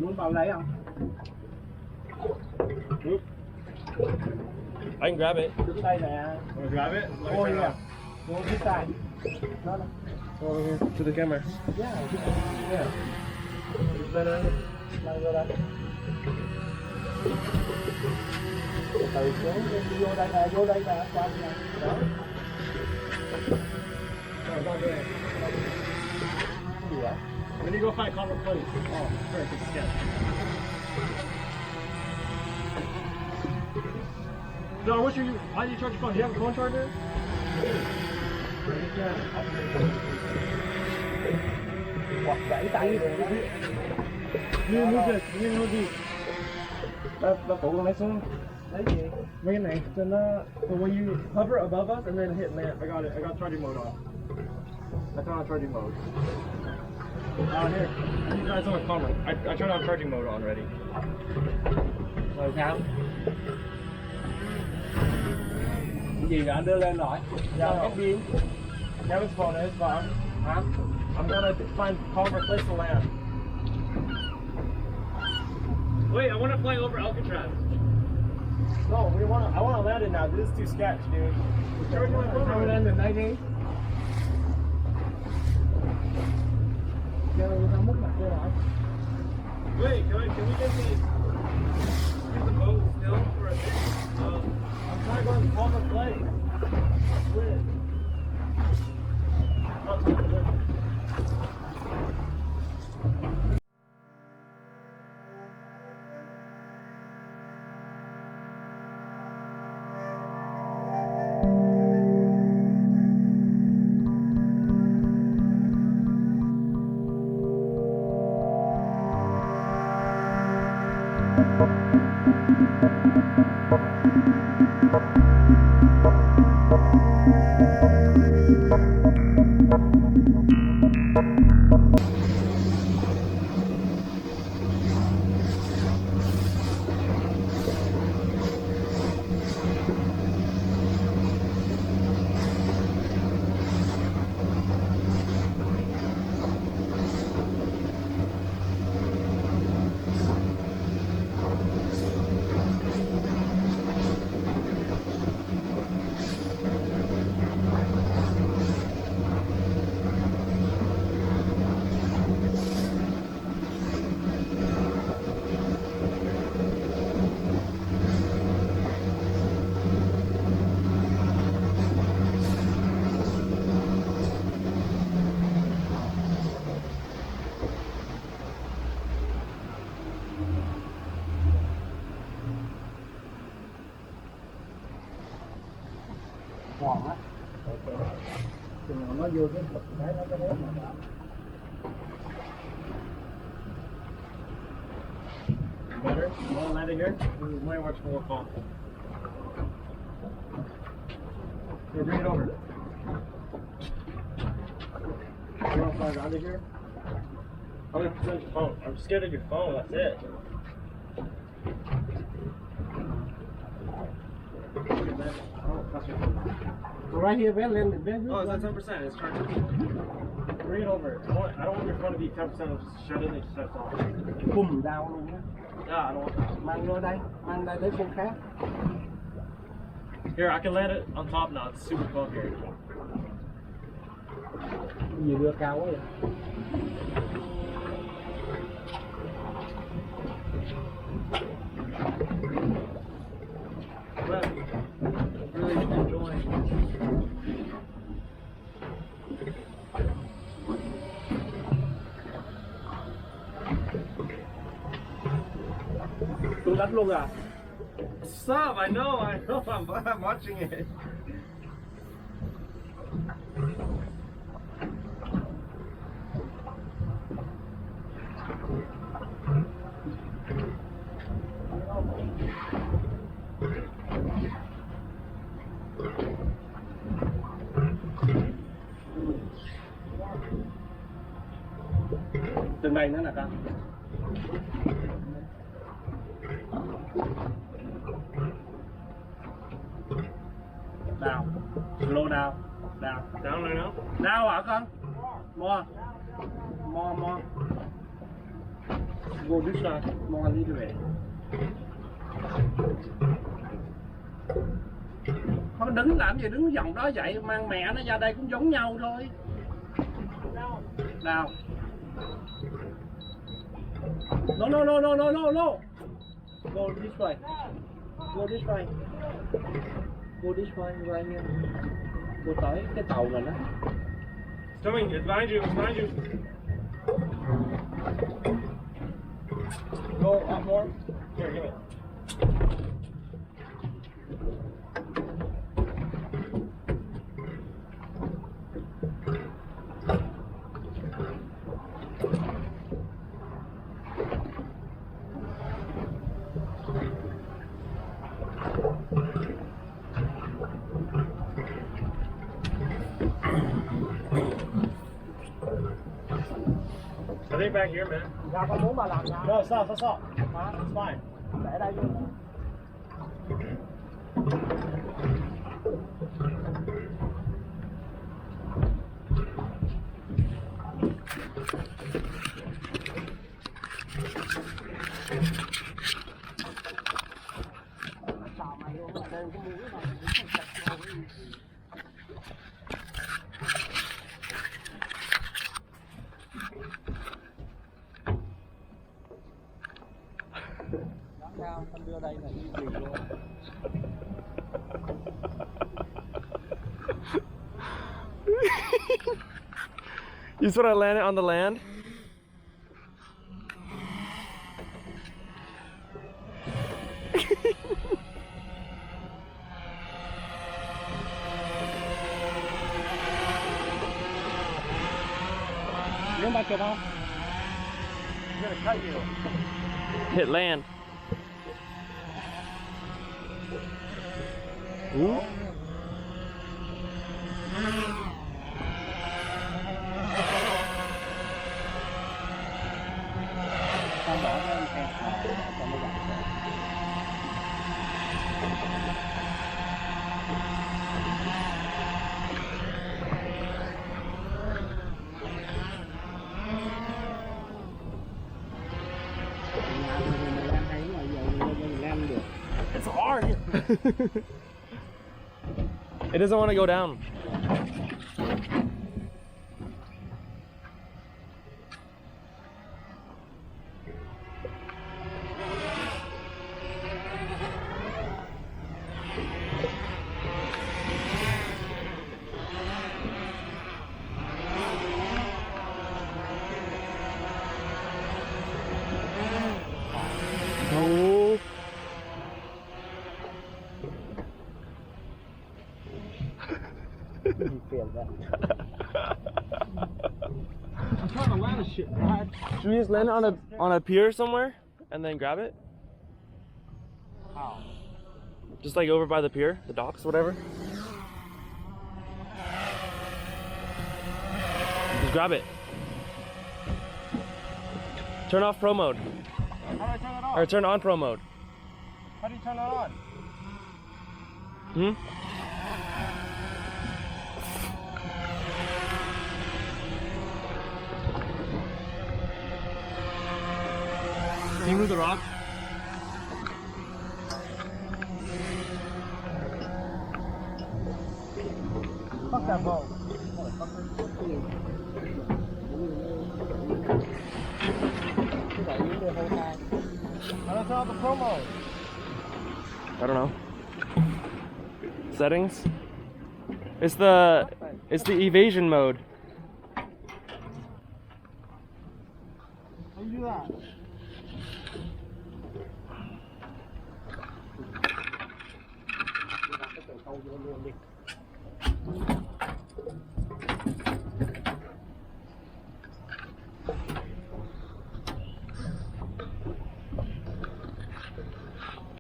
muốn vào lấy không? I can grab it. Đứng đây nè. Want to grab it? Ôi nè. Ngồi phía side. Đó đó. Over here to the camera. Yeah. Yeah. Better. Mang vô đây. Từ xuống vô đây nè, vô đây nè, qua nè. Đó. Gì vậy? We need to go find common place. Oh, perfect sketch. No, why do you charge your phone? Do you have a phone charger? Hoặc gãy tay rồi đó. You move this. You move these. Ba phụ con lấy xuống. Lấy gì? Mấy cái này, so when you hover above us and then hit land, I got it. I got charging mode on. I turned on charging mode. Here. You guys on camera. I turned on charging mode on already. Rồi sao? Cái gì anh đưa lên rồi? Yeah, no. pin. Kevin's phone is, but Hả? I'm gonna find calmer place to land. Wait, I want to fly over Alcatraz. No, I want to land it now. This is too sketch, dude. Throw it in the night đi. Wait, can we get use the boat still for a bit? I'm trying to go on calmer place. Wait. Ngon á. Chừng nào nó vô cái bực cái nó cái mà đó. Better? You want to land it here? This is way much more calm. Here, bring it over. You want to fly around it here? I'm going to present your phone. I'm scared of your phone, that's it. Right here, man, land it. Oh, it's at 10%. It's charging. Bring it over. I don't want your phone to be 10% of shut in and shut off. Bùm đau luôn á. Yeah, I don't want that. Mang vô đây, mang đây tới phương khác. Here, I can land it on top now. It's super cold here. Cái gì đưa cao quá vậy? But really enjoying. Tôi đánh luôn à? Stop! I know. I'm watching it. Trên đây nữa nè con. Đào, slow down, đào. Down right now? Đào hả con? More. Go this way, more a little bit. Không đứng làm gì, đứng vòng đó vậy, mang mẹ nó ra đây cũng giống nhau thôi. Nào. No. Go this way. Go this way. Go this way, right here. Go tới cái tàu này đó. It's coming, it's behind you, it's behind you. Go up more. Here, give it. I think back here, man. Ra con muốn bà làm nha. No, stop. It's fine. Để đây luôn. Con đưa đây là đi gì luôn. You sort of landed on the land? Muốn ba chục không? I'm gonna cut you. Hit land. Ooh. Con bỏ cái kẹt còn nó gãy. It's hard. It doesn't want to go down. Oh. I'm trying to land this shit, Brad. Should we just land it on a pier somewhere and then grab it? How? Just like over by the pier, the docks, whatever. Just grab it. Turn off pro mode. How do I turn it off? Or turn on pro mode. How do you turn that on? Hmm? Can you move the rock? Fuck that boat. How do I turn off the pro mode? I don't know. Settings? It's the evasion mode. How do you do that?